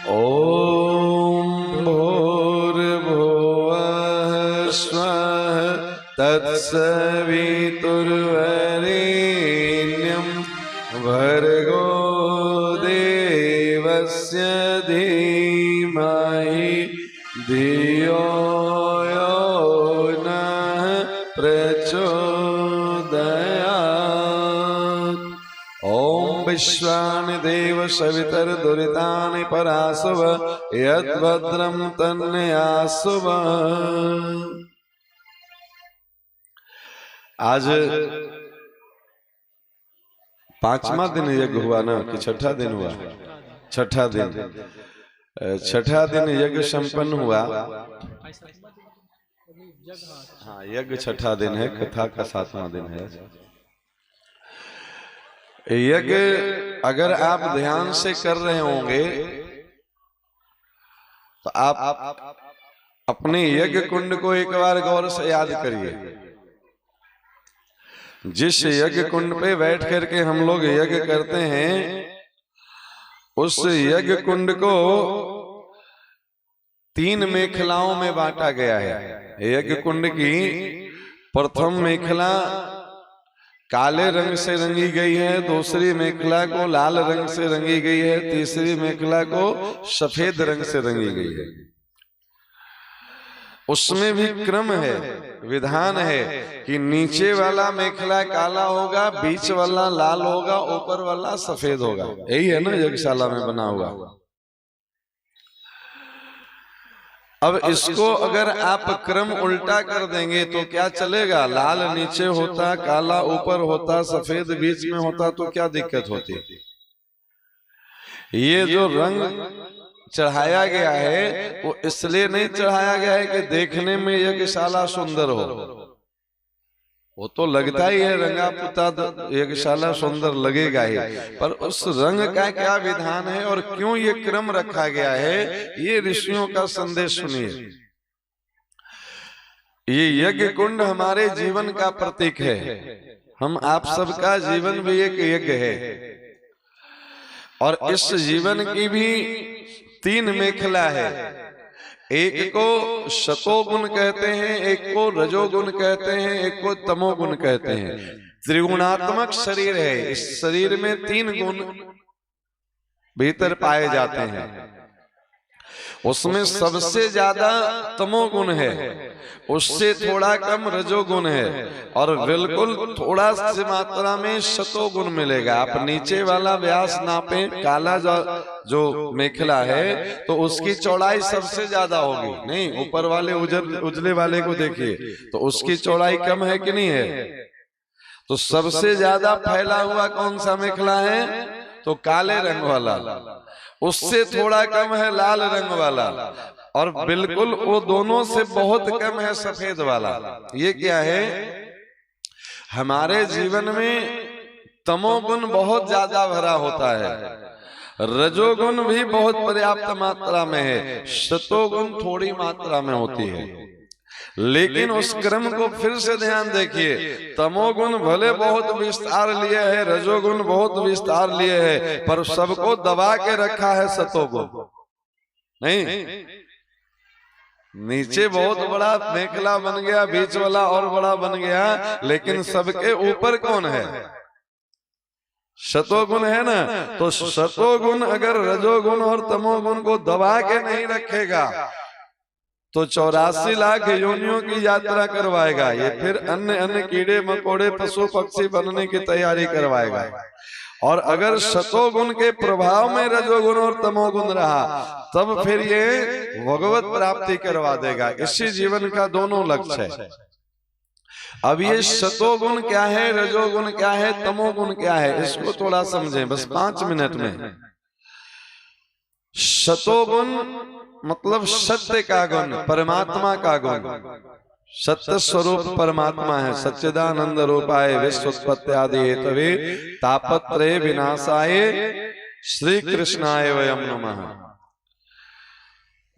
ॐ भूर्भुवः स्वः तत्सवितुर्वरेण्यं भर्गो देवस्य धीमहि धियो यो नः प्रचोदयात्। ओम विश्वानि देव सवितर्दुरितानि परासव यद्भद्रं तन्यासुव। आज पांचवा दिन यज्ञ हुआ ना कि छठा दिन हुआ? छठा दिन। छठा दिन यज्ञ संपन्न हुआ। हाँ, यज्ञ छठा दिन है, कथा का 7वां दिन है। यज्ञ अगर आप ध्यान से कर रहे होंगे तो आप अपने यज्ञ कुंड को एक बार गौर से याद करिए। जिस यज्ञ कुंड पे बैठ करके हम लोग यज्ञ करते हैं, उस यज्ञ कुंड को 3 मेखलाओं में बांटा गया है। यज्ञ कुंड की प्रथम मेखला काले रंग से रंगी गई है, दूसरी मेखला को लाल रंग से रंगी गई है, तीसरी मेखला को सफेद रंग से रंगी गई है। उसमें भी क्रम है, विधान है कि नीचे वाला मेखला काला होगा, बीच वाला लाल होगा, ऊपर वाला सफेद होगा। यही है ना यज्ञशाला में बना हुआ। अब इसको अगर आप क्रम उल्टा कर देंगे तो क्या चलेगा? लाल नीचे होता, काला ऊपर होता, सफेद बीच में होता तो क्या दिक्कत होती? ये जो रंग चढ़ाया गया है वो इसलिए नहीं चढ़ाया गया है कि देखने में यज्ञशाला सुंदर हो। वो तो लगता ही है, रंगा पुता यज्ञशाला सुंदर लगेगा ही, पर उस रंग का क्या विधान है और क्यों ये क्रम रखा गया है, ये ऋषियों का संदेश सुनिए। ये यज्ञ कुंड हमारे जीवन का प्रतीक है। हम आप सबका जीवन भी एक यज्ञ है और इस जीवन की भी 3 मेखला है। एक को सतोगुण कहते हैं, एक को रजोगुण कहते हैं, एक को तमोगुण कहते हैं। त्रिगुणात्मक शरीर है। इस शरीर में 3 गुण भीतर पाए जाते हैं। उसमें सबसे ज्यादा तमोगुण है, उससे थोड़ा कम रजोगुण है और बिल्कुल थोड़ा सी मात्रा में सतोगुण मिलेगा। आप नीचे वाला व्यास नापें, काला जो मेखला है तो उसकी चौड़ाई सबसे ज्यादा होगी। नहीं, ऊपर वाले उजले वाले को देखिए तो उसकी चौड़ाई कम है कि नहीं है? तो सबसे ज्यादा फैला हुआ कौन सा मेखला है? तो काले रंग वाला। उससे थोड़ा कम है लाल रंग वाला और बिल्कुल वो दोनों से बहुत कम है सफेद वाला। ये क्या है? हमारे जीवन में तमोगुण बहुत ज्यादा भरा होता है, रजोगुण भी बहुत पर्याप्त मात्रा में है, सतोगुण थोड़ी मात्रा में होती है। लेकिन उस क्रम को फिर से ध्यान देखिए। तमोगुण भले बहुत विस्तार लिए है, रजोगुण बहुत विस्तार लिए है, पर सबको दबा के रखा है सतोगुण। नहीं, नीचे बहुत बड़ा मेखला बन गया, बीच वाला और बड़ा बन गया, लेकिन सबके ऊपर कौन है? सतोगुण है ना। तो सतोगुण अगर रजोगुण और तमोगुण को दबा के नहीं रखेगा तो 84 लाख योनियों की यात्रा करवाएगा। ये फिर अन्य कीड़े मकोड़े पशु पक्षी बनने की तैयारी करवाएगा। और अगर सतोगुण के प्रभाव में रजोगुण और तमोगुण रहा तब फिर ये भगवत प्राप्ति करवा देगा। इसी जीवन का दोनों लक्ष्य है। अब ये सतोगुण क्या है, रजोगुण क्या है, तमोगुण क्या है, इसको थोड़ा समझें बस 5 मिनट में। सतोगुण मतलब सत्य का गुण, परमात्मा का गुण। सत्य स्वरूप परमात्मा है। सच्चिदानंद रूपाय विश्वोत्पत्ति आदि हेतवे तापत्रय विनाशाय श्री कृष्णाय वयम नमः।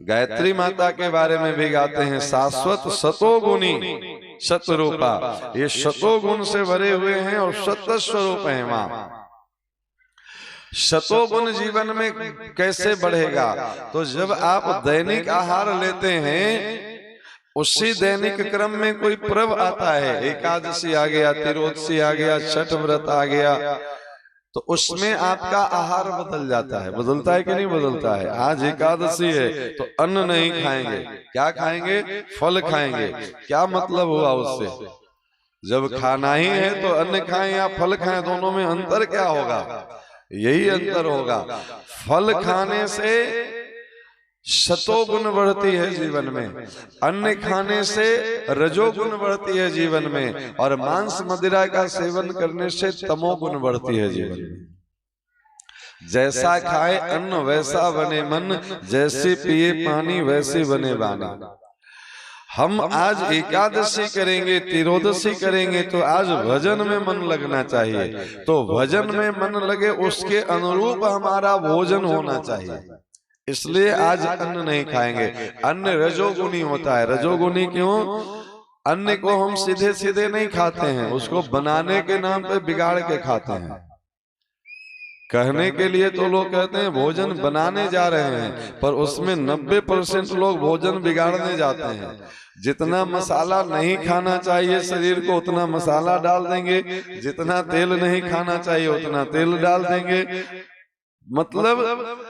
गायत्री माता के बारे में भी गाते हैं, शाश्वत सतोगुणी सतरूपा। ये सतोगुण से भरे हुए हैं और सत्य स्वरूप है मां। शतोगुण जीवन में कैसे बढ़ेगा? तो जब आप दैनिक आहार लेते हैं, उसी दैनिक क्रम में कोई पर्व आता है, एकादशी आ गया, तिरोदशी आ गया, छठ व्रत आ गया, तो उसमें आपका आहार बदल जाता है। बदलता है कि नहीं बदलता है? आज एकादशी है तो अन्न नहीं खाएंगे, क्या खाएंगे? फल खाएंगे। क्या मतलब हुआ उससे? जब खाना ही है तो अन्न खाएं या फल खाएं, दोनों में अंतर क्या होगा? यही अंतर होगा। फल खाने से शतोगुण बढ़ती है जीवन में, अन्न खाने से रजोगुण बढ़ती है जीवन में, और मांस मदिरा का सेवन करने से तमोगुण बढ़ती है जीवन में। जैसा खाए अन्न वैसा बने मन, जैसे पिए पानी वैसे बने वाणी। हम आज एकादशी करेंगे, तिरोदशी करेंगे, तो आज भजन में मन लगना चाहिए। तो भजन में मन लगे उसके अनुरूप हमारा भोजन होना चाहिए। इसलिए आज अन्न नहीं खाएंगे। अन्न रजोगुनी होता है। रजोगुनी क्यों? अन्न को हम सीधे सीधे नहीं खाते हैं, उसको बनाने के नाम पे बिगाड़ के खाते हैं। कहने के लिए तो लोग कहते हैं भोजन बनाने जा रहे हैं, पर उसमें 90% लोग भोजन बिगाड़ने जाते हैं। जितना मसाला नहीं खाना चाहिए शरीर को उतना मसाला डाल देंगे, जितना तेल नहीं खाना चाहिए उतना तेल डाल देंगे। मतलब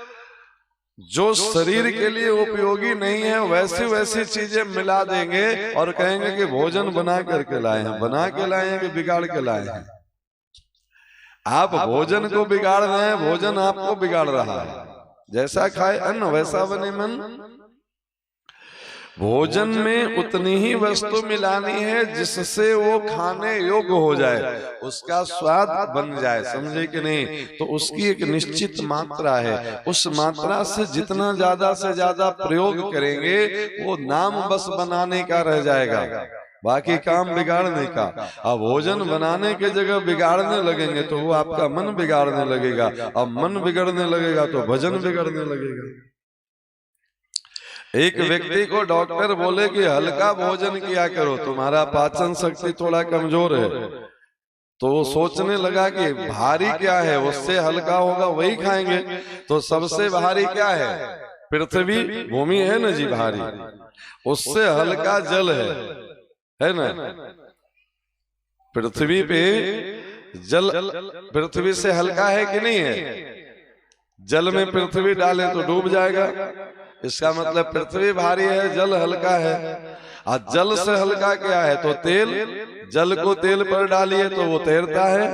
जो शरीर के लिए उपयोगी नहीं है वैसी वैसी चीजें मिला देंगे और कहेंगे कि भोजन बना करके लाए हैं। बना के लाए हैं कि बिगाड़ के लाए हैं? आप भोजन को बिगाड़ रहे हैं, भोजन आपको बिगाड़ रहा है। जैसा खाए अन्न वैसा बने मन। भोजन में उतनी ही वस्तु मिलानी है जिससे वो खाने योग्य हो जाए, उसका स्वाद बन जाए। समझे कि नहीं? तो उसकी एक निश्चित मात्रा है, उस मात्रा से जितना ज्यादा से ज्यादा प्रयोग करेंगे वो नाम बस बनाने का रह जाएगा, बाकी काम बिगाड़ने का। अब भोजन बनाने के जगह बिगाड़ने लगेंगे तो वो आपका मन बिगाड़ने लगेगा, अब मन बिगड़ने लगेगा तो भजन बिगड़ने लगेगा। एक व्यक्ति को डॉक्टर बोले कि हल्का भोजन किया करो, तुम्हारा पाचन शक्ति थोड़ा कमजोर है, तो वो सोचने लगा कि भारी क्या है, उससे हल्का होगा वही खाएंगे। तो सबसे भारी क्या है? पृथ्वी भूमि है ना जी भारी, उससे हल्का जल है ना। पृथ्वी पे जल पृथ्वी से हल्का है कि नहीं है? जल में पृथ्वी डालें तो डूब जाएगा। इसका मतलब पृथ्वी भारी है, जल हल्का है। और जल से हल्का क्या है? तो तेल। जल को तेल पर डालिए तो वो तैरता है।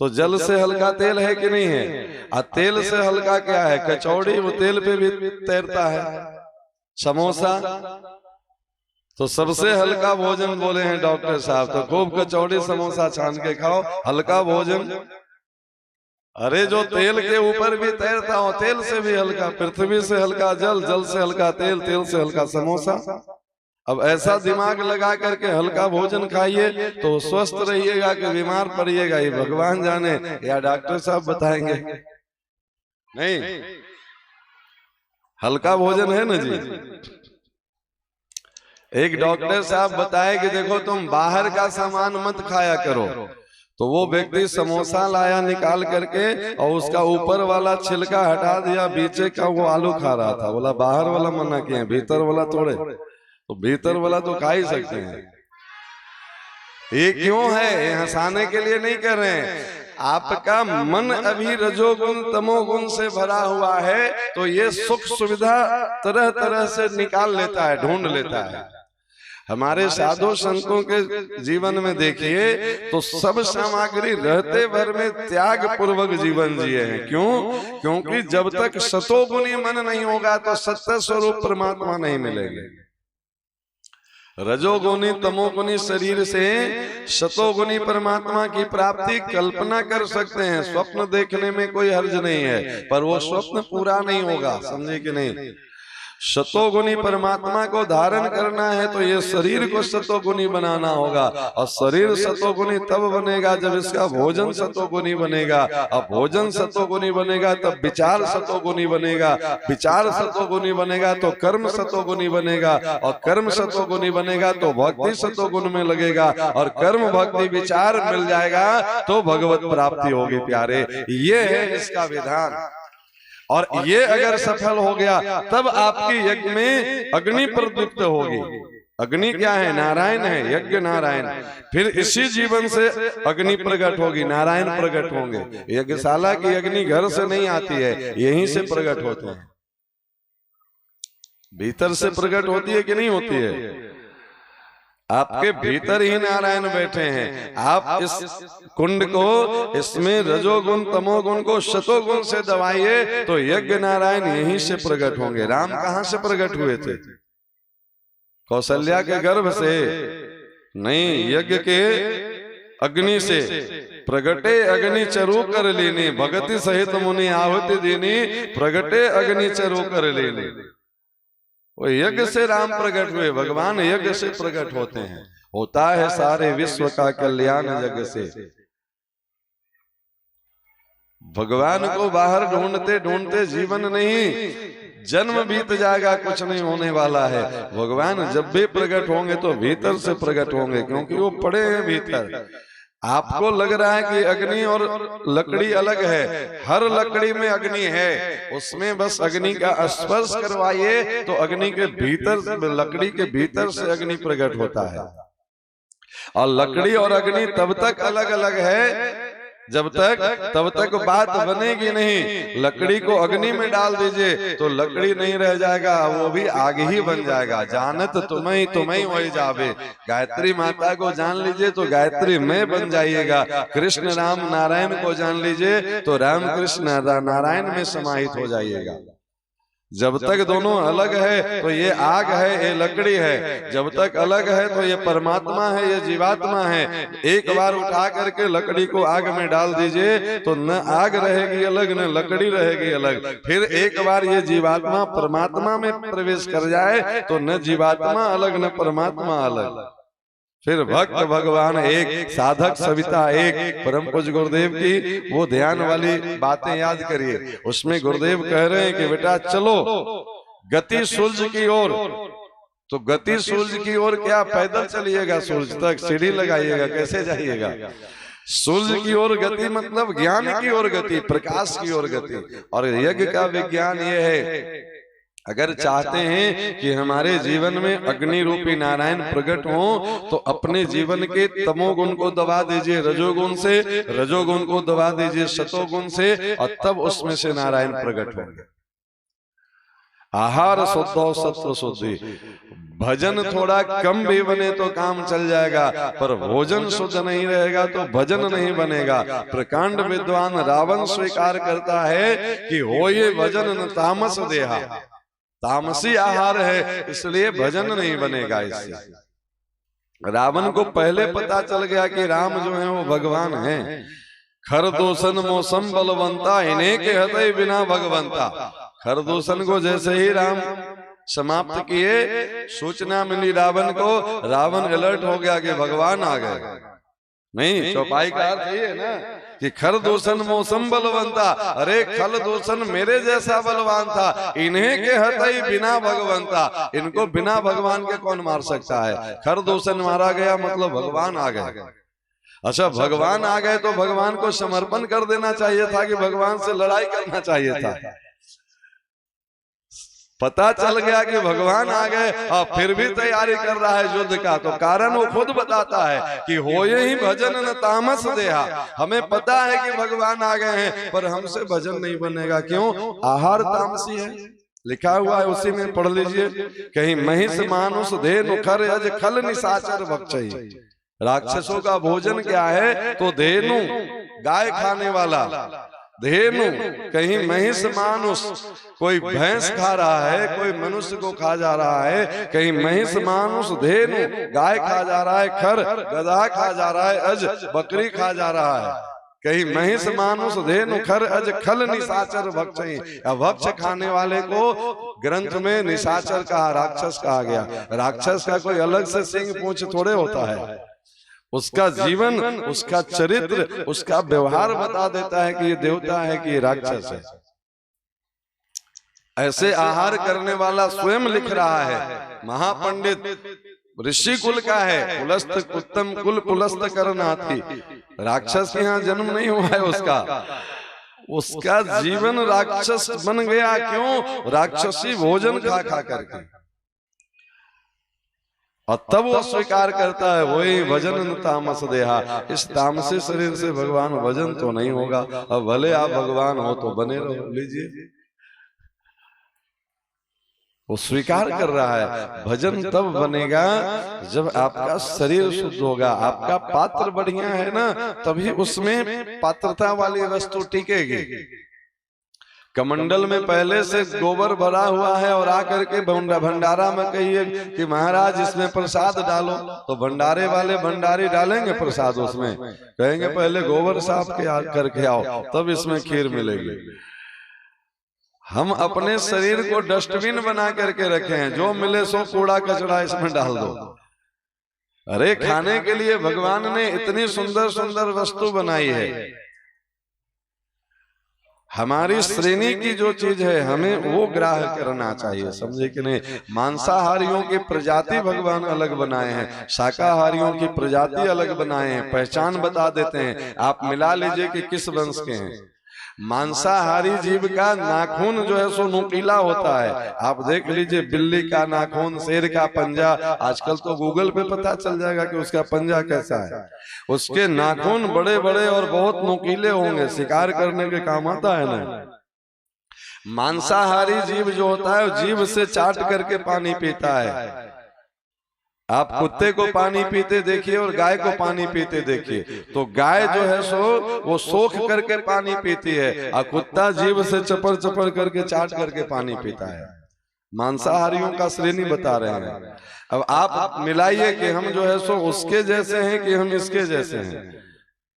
तो जल से हल्का तेल है कि नहीं है? और तेल से हल्का क्या है? कचौड़ी, वो तेल पे भी तैरता है। समोसा, तो सबसे हल्का भोजन बोले हैं डॉक्टर साहब, तो खूब कचौड़ी समोसा छान के खाओ, हल्का भोजन। अरे जो तेल के ऊपर भी तैरता हो, तेल से भी हल्का, पृथ्वी से हल्का जल, जल से हल्का तेल, तेल से हल्का समोसा। अब ऐसा दिमाग लगा करके हल्का भोजन खाइए तो स्वस्थ रहिएगा कि बीमार पड़िएगा, ये भगवान जाने या डॉक्टर साहब बताएंगे। नहीं, हल्का भोजन है ना जी। एक डॉक्टर साहब बताए कि देखो तुम बाहर का सामान मत खाया करो, तो वो व्यक्ति समोसा लाया निकाल करके और उसका ऊपर वाला छिलका हटा दिया, बीचे का वो आलू खा रहा था। बोला बाहर वाला मना किए, भीतर वाला थोड़े, तो भीतर वाला तो खा ही सकते हैं। ये क्यों है? ये हंसाने के लिए नहीं कर रहे हैं। आपका मन अभी रजोगुण तमोगुण से भरा हुआ है, तो ये सुख सुविधा तरह तरह से निकाल लेता है, ढूंढ लेता है। हमारे साधु संतों के जीवन में देखिए तो सब सामग्री रहते भर में त्याग पूर्वक जीवन जिए हैं। क्यों? क्योंकि जब तक सतोगुणी मन नहीं होगा तो सत्य स्वरूप परमात्मा नहीं मिलेंगे। रजोगुणी तमोगुणी शरीर से सतोगुणी परमात्मा की प्राप्ति कल्पना कर सकते हैं, स्वप्न देखने में कोई हर्ज नहीं है, पर वो स्वप्न पूरा नहीं होगा। समझे कि नहीं? शतोगुनी परमात्मा को धारण करना है तो ये शरीर को शतोगुनी बनाना होगा, और शरीर शतोगुनी तब बनेगा जब इसका भोजन शतोगुनी बनेगा, और भोजन शतोगुनी बनेगा तब विचार शतोगुनी बनेगा, विचार शतोगुनी बनेगा तो कर्म शतोगुनी बनेगा, और कर्म शतोगुनी बनेगा तो भक्ति शतोगुण में लगेगा, और कर्म भक्ति विचार मिल जाएगा तो भगवत प्राप्ति होगी प्यारे। ये है इसका विधान। और ये अगर सफल हो गया तब आपकी यज्ञ में अग्नि प्रदीप्त होगी। अग्नि क्या है? नारायण है, यज्ञ नारायण। फिर इसी जीवन से अग्नि प्रकट होगी, नारायण प्रकट होंगे। यज्ञशाला की अग्नि घर से नहीं आती है, यहीं से प्रकट होते हैं। भीतर से प्रकट होती है कि नहीं होती है? आपके भीतर ही नारायण बैठे हैं। आप इस कुंड को, इसमें रजोगुण तमोगुण को शतोगुण से दबाइए तो यज्ञ नारायण यहीं से प्रकट होंगे। राम कहां से प्रकट हुए थे? कौशल्या के गर्भ से नहीं, यज्ञ के अग्नि से। प्रगटे अग्नि चरु कर लेने, भगति सहित मुनि आहुति देनी, प्रगटे अग्नि चरु कर लेने। वो यज्ञ से राम प्रकट हुए, भगवान यज्ञ से प्रकट होते हैं। होता है सारे विश्व का कल्याण यज्ञ से। भगवान को बाहर ढूंढते ढूंढते जीवन नहीं, जन्म बीत जाएगा, कुछ नहीं होने वाला है। भगवान जब भी प्रकट होंगे तो भीतर से प्रकट होंगे, क्योंकि वो पड़े हैं भीतर। आपको लग रहा है कि अग्नि और लकड़ी अलग है, हर लकड़ी में अग्नि है, उसमें बस अग्नि का स्पर्श करवाइए तो अग्नि के भीतर, लकड़ी के भीतर से अग्नि प्रकट होता है। और लकड़ी और अग्नि तब तक अलग अलग है जब तक, तब तक बात बनेगी नहीं। लकड़ी को अग्नि में डाल दीजिए तो लकड़ी नहीं रह जाएगा, वो भी आग ही बन जाएगा। जानत तुम्हें वही जावे। गायत्री माता को जान लीजिए तो गायत्री में बन जाइएगा। कृष्ण राम नारायण को जान लीजिए तो राम कृष्ण नारायण में समाहित हो जाइएगा। जब तक दोनों अलग है तो ये आग है, ये लकड़ी है। जब तक अलग है तो ये परमात्मा है, ये जीवात्मा है। एक बार उठा करके लकड़ी को आग में डाल दीजिए तो न आग रहेगी अलग, न लकड़ी रहेगी अलग। फिर एक बार ये जीवात्मा परमात्मा में प्रवेश कर जाए तो न जीवात्मा अलग, न परमात्मा अलग। फिर भक्त भगवान एक, साधक सविता एक। परम पूज्य गुरुदेव की वो ध्यान वाली बातें याद करिए। उसमें गुरुदेव कह रहे हैं कि बेटा चलो गति सूरज की ओर। तो गति सूरज की ओर क्या? पैदल चलिएगा सूरज तक, सीढ़ी लगाइएगा, कैसे जाइएगा? सूरज की ओर गति मतलब ज्ञान की ओर गति, प्रकाश की ओर गति। और यज्ञ का विज्ञान ये है, अगर चाहते हैं कि हमारे जीवन में अग्नि रूपी नारायण प्रकट हो तो अपने जीवन के तमोगुण को दबा दीजिए रजोगुण से, रजोगुण को दबा दीजिए शतोगुण से, और तब उसमें से नारायण प्रकट होंगे। आहार शुद्ध, सत्व शुद्धि। भजन थोड़ा कम भी बने तो काम चल जाएगा, पर भोजन शुद्ध नहीं रहेगा तो भजन नहीं बनेगा। प्रकांड विद्वान रावण स्वीकार करता है कि हो ये भजन न तामस देहा, तामसी आहार है, इसलिए भजन नहीं बनेगा इससे। रावण को पहले पता चल गया कि राम जो है वो भगवान है। खरदूषण मौसम बलवंता, इन्हें के हते बिना भगवंता। खरदूषण को जैसे ही राम समाप्त किए, सूचना मिली रावण को, रावण अलर्ट हो गया कि भगवान आ गए। नहीं, चौपाई का अर्थ ये है ना कि खर दूषण मौसम बलवंता। अरे खल दूषण मेरे जैसा बलवान था, इन्हें के हतई बिना भगवंता। इनको बिना भगवान के कौन मार सकता है? खर दूषण मारा गया मतलब भगवान आ गए। अच्छा, भगवान आ गए तो भगवान को समर्पण कर देना चाहिए था कि भगवान से लड़ाई करना चाहिए था? पता चल गया कि भगवान आ गए और फिर भी तैयारी कर रहा है युद्ध का, तो कारण वो खुद बताता है कि होए ही भजन न तामस देहा। हमें पता है कि भगवान आ गए हैं पर हमसे भजन नहीं बनेगा। क्यों? आहार तामसी है, लिखा हुआ है, उसी में पढ़ लीजिए। कहीं महिष मानुष दे नुखर अज खल निशाचर भक्षई। राक्षसों का भोजन क्या है? तो धेनु, गाय खाने वाला धेनु। कहीं महिष मानुष, कोई भैंस खा रहा है, कोई मनुष्य को खा जा रहा है। कहीं महिष मानुष धेनु, गाय खा जा रहा है। खर, गधा खा जा रहा है। अज, बकरी खा जा रहा है। कहीं महिष मानुष धेनु खर अज खल निशाचर भक्षई। भक्ष खाने वाले को ग्रंथ में निशाचर कहा, राक्षस कहा गया। राक्षस का कोई अलग से सिंह पूंछ थोड़े होता है, उसका जीवन, उसका चरित्र, उसका व्यवहार बता देता है कि ये देवता है कि ये राक्षस है। ऐसे आहार करने वाला स्वयं लिख रहा है, महापंडित ऋषि कुल का है, कुलस्थ उत्तम कुल कुलस्थ करनाथी। राक्षस के यहाँ जन्म नहीं हुआ है उसका जीवन राक्षस बन गया। क्यों? राक्षसी भोजन खा खा करके। और तब वो स्वीकार करता है, वही भजन तामस देहा। इस तामसी शरीर से भगवान भजन तो नहीं होगा, अब भले आप भगवान हो तो बने रहो, लीजिए। वो स्वीकार कर रहा है, भजन तब बनेगा जब आपका शरीर शुद्ध होगा, आपका पात्र बढ़िया है ना, तभी उसमें पात्रता वाली वस्तु टिकेगी। कमंडल में पहले से गोबर भरा हुआ है और आकर के भंडारा में कहिए कि महाराज इसमें प्रसाद डालो, तो भंडारे वाले भंडारी डालेंगे प्रसाद उसमें, कहेंगे पहले गोबर साफ करके आओ तब इसमें खीर मिलेगी। हम अपने शरीर को डस्टबिन बना करके रखे हैं, जो मिले सो कूड़ा कचरा इसमें डाल दो। अरे खाने के लिए भगवान ने इतनी सुंदर सुंदर वस्तु बनाई है। हमारी श्रेणी की जो चीज है हमें वो ग्राह्य करना चाहिए, समझे कि नहीं। मांसाहारियों की प्रजाति भगवान अलग बनाए हैं, शाकाहारियों की प्रजाति अलग बनाए हैं, पहचान बता देते हैं। आप मिला लीजिए कि किस वंश के हैं। मांसाहारी जीव का नाखून जो है सो नुकीला होता है। आप देख लीजिए बिल्ली का नाखून, शेर का पंजा, आजकल तो गूगल पे पता चल जाएगा कि उसका पंजा कैसा है। उसके नाखून बड़े बड़े और बहुत नुकीले होंगे, शिकार करने के काम आता है ना। मांसाहारी जीव जो होता है जीभ से चाट करके पानी पीता है। आप कुत्ते को पानी पीते देखिए और गाय को पानी पीते देखिए, तो गाय जो है सो वो सोख करके पानी पीती है और कुत्ता जीभ से चपर चपर करके चाट करके पानी पीता है। मांसाहारियों का श्रेणी बता रहे हैं। अब आप मिलाइए कि हम जो है सो उसके जैसे हैं कि हम इसके जैसे हैं।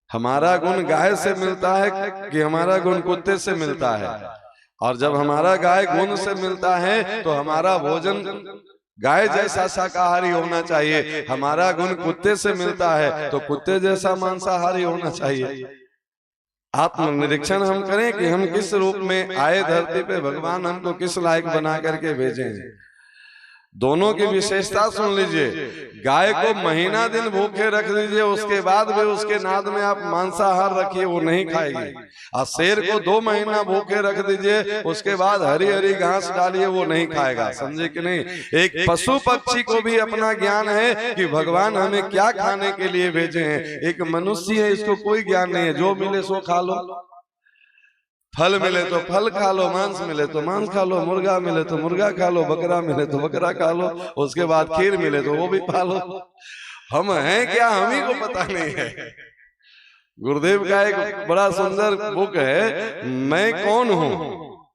हमारा गुण गाय से मिलता है कि हमारा गुण कुत्ते से मिलता है। और जब हमारा गाय गुण से मिलता है तो हमारा भोजन गाय जैसा शाकाहारी होना चाहिए। हमारा गुण कुत्ते से मिलता है तो कुत्ते जैसा मांसाहारी होना चाहिए। आत्मनिरीक्षण हम करें कि हम किस रूप में आए धरती पे, भगवान हमको किस लायक बना करके भेजे हैं। दोनों की विशेषता सुन लीजिए। गाय को महीना दिन भूखे रख दीजिए, उसके बाद भी उसके नाद में आप मांसाहार रखिए, वो नहीं खाएगी। और शेर को 2 महीना भूखे रख दीजिए, उसके बाद हरी हरी घास डालिए, वो नहीं खाएगा। समझे कि नहीं। एक पशु पक्षी को भी अपना ज्ञान है कि भगवान हमें क्या खाने के लिए भेजे हैं। एक मनुष्य है, इसको कोई ज्ञान नहीं है, जो मिले सो खा लो। फल मिले तो फल खा लो, मांस मिले तो मांस खा लो, मुर्गा मिले तो मुर्गा खा लो, बकरा मिले तो बकरा खा लो, उसके बाद खीर मिले तो वो भी खा लो। हम हैं क्या, हम ही को पता नहीं है। गुरुदेव का एक बड़ा सुंदर बुक है, मैं कौन हूं,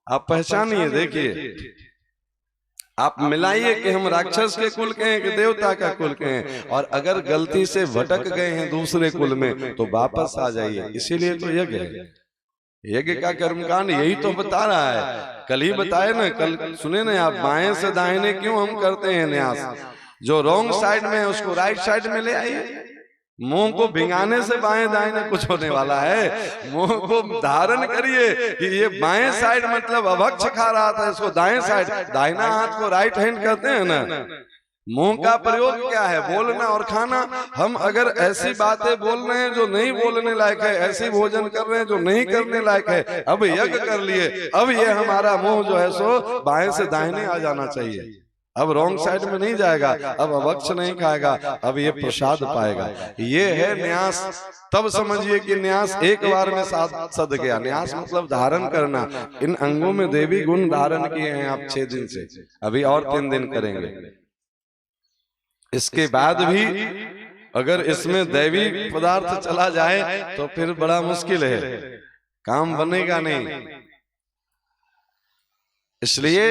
आप पहचानिए। देखिए आप मिलाइए कि हम राक्षस के कुल के हैं कि देवता का कुल के हैं। और अगर गलती से भटक गए हैं दूसरे कुल में तो वापस आ जाइए। इसीलिए तो यज्ञ है। यज्ञ का कर्मकांड यही तो बता रहा है। कल ही बताए ना, कल सुने ना आप, बाएं से दाहिने क्यों हम करते हैं न्यास। जो रॉन्ग साइड में है उसको राइट साइड में ले आइए। मुंह को भिंगाने से बाएं दाहिने कुछ होने वाला है। मुंह को धारण करिए कि ये बाएं साइड मतलब अभक्ष खा रहा था, इसको दाएं साइड, दाहिना हाथ को राइट हैंड कहते हैं ना। मुंह का प्रयोग क्या है, बोलना और खाना। हम अगर ऐसी बातें बोल रहे हैं जो नहीं बोलने लायक है, ऐसी भोजन कर रहे हैं जो नहीं करने लायक है, अब यज्ञ कर लिए, अब ये हमारा मुंह जो है सो बाएं से दाहिने आ जाना चाहिए। अब रॉन्ग साइड में नहीं जाएगा, अब अभक्ष नहीं खाएगा, अब ये प्रसाद पाएगा। ये है न्यास। तब समझिए कि न्यास एक बार में सद गया। न्यास मतलब धारण करना। इन अंगों में देवी गुण धारण किए हैं आप 6 दिन से, अभी और 3 दिन करेंगे। इसके बाद भी अगर इसमें दैवी पदार्थ चला जाए तो फिर बड़ा मुश्किल है, काम बनेगा नहीं। इसलिए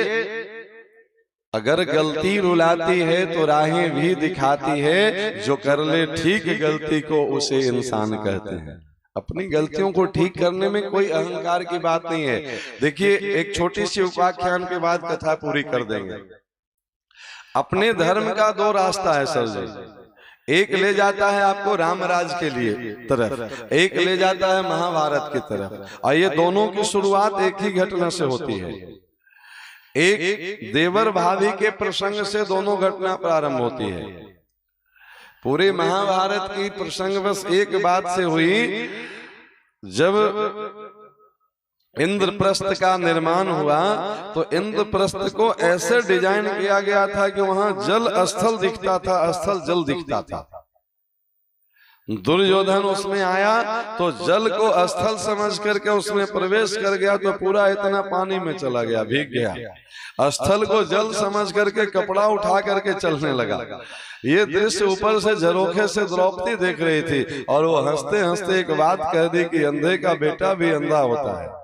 अगर गलती रुलाती है तो राहें भी दिखाती है, जो कर ले ठीक गलती को उसे इंसान कहते हैं। अपनी गलतियों को ठीक करने में कोई अहंकार की बात नहीं है। देखिए, एक छोटी सी उपाख्यान के बाद कथा पूरी कर देंगे। अपने धर्म का दो रास्ता है सर जी। एक ले जाता है आपको रामराज के लिए तरफ, एक ले जाता है महाभारत की तरफ, और ये दोनों की शुरुआत एक ही घटना से होती है। एक देवर भाभी के प्रसंग से दोनों घटना प्रारंभ होती है। पूरे महाभारत की प्रसंग बस एक बात से हुई, जब इंद्रप्रस्थ का निर्माण हुआ तो इंद्रप्रस्थ को ऐसे डिजाइन किया गया था कि वहां जल स्थल दिखता था, स्थल जल दिखता था। दुर्योधन उसमें आया तो जल को स्थल समझ करके उसमें प्रवेश कर गया तो पूरा इतना पानी में चला गया, भीग गया। स्थल को जल समझ करके कपड़ा उठा करके चलने लगा। ये दृश्य ऊपर से झरोखे से द्रौपदी देख रही थी और वो हंसते हंसते एक बात कह दी कि अंधे का बेटा भी अंधा होता है।